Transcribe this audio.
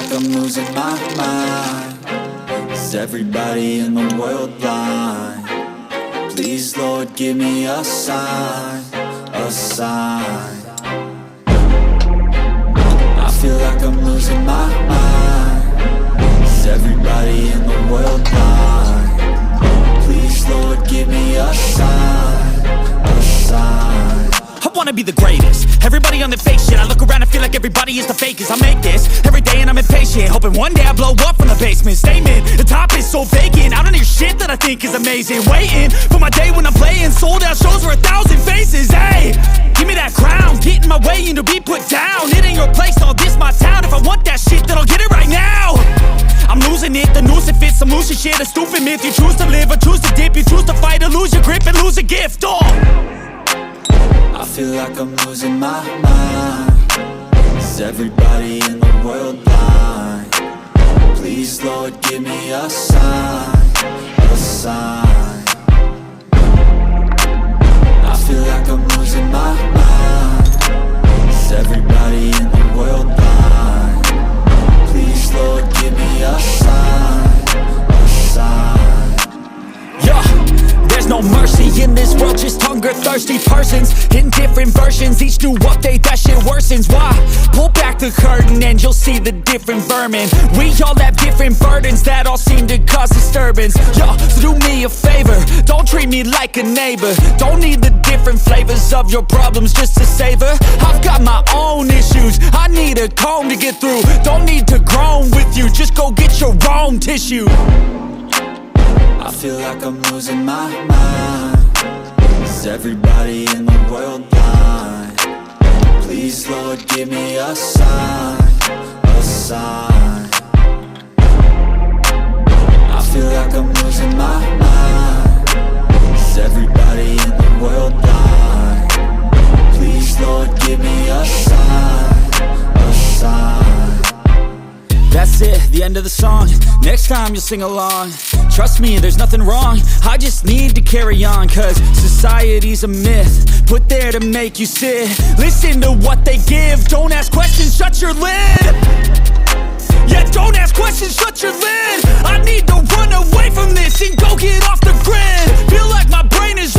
like I'm losing my mind. Is everybody in the world blind? Please, Lord, give me a sign, a sign. I feel like I'm losing my mind. Is everybody in the world blind? Please, Lord, give me a sign, a sign. I wanna be the greatest. Everybody on the fake shit. I look around and feel like everybody is the fakest. I make this every day and I'm impatient, hoping one day I blow up from the basement. Statement, the top is so vacant. I don't hear shit that I think is amazing. Waiting for my day when I'm playing sold out shows for 1,000 faces. Hey, give me that crown, get in my way and to be put down. It ain't your place, all this my town. If I want that shit, then I'll get it right now. I'm losing it, the noose it fits, I'm losing shit. A stupid myth, you choose to live or choose to dip. You choose to fight or lose your grip and lose a gift. Oh, I feel like I'm losing my mind. Is everybody in the world blind? Please, Lord, give me a sign, a sign. I feel like I'm losing my mind. Is everybody in the world blind? Please, Lord, give me a sign, a sign. yeah. There's no mercy in this world, just hunger-thirsty persons in different versions, each new update, that shit worsens. Why? Pull back the curtain and you'll see the different vermin. We all have different burdens that all seem to cause disturbance. Yo, so do me a favor, don't treat me like a neighbor. Don't need the different flavors of your problems just to savor. I've got my own issues, I need a comb to get through. Don't need to groan with you, just go get your own tissue. I feel like I'm losing my mind. Is everybody in the world blind? Please, Lord, give me a sign, a sign. I feel like I'm losing my mind. Is everybody in the world blind? Please, Lord, give me a sign, a sign. That's it, the end of the song. Next time you'll sing along. Trust me, there's nothing wrong. I just need to carry on, cause society's a myth put there to make you sit. Listen to what they give. Don't ask questions, shut your lid. Yeah, don't ask questions, shut your lid. I need to run away from this and go get off the grid. Feel like my brain is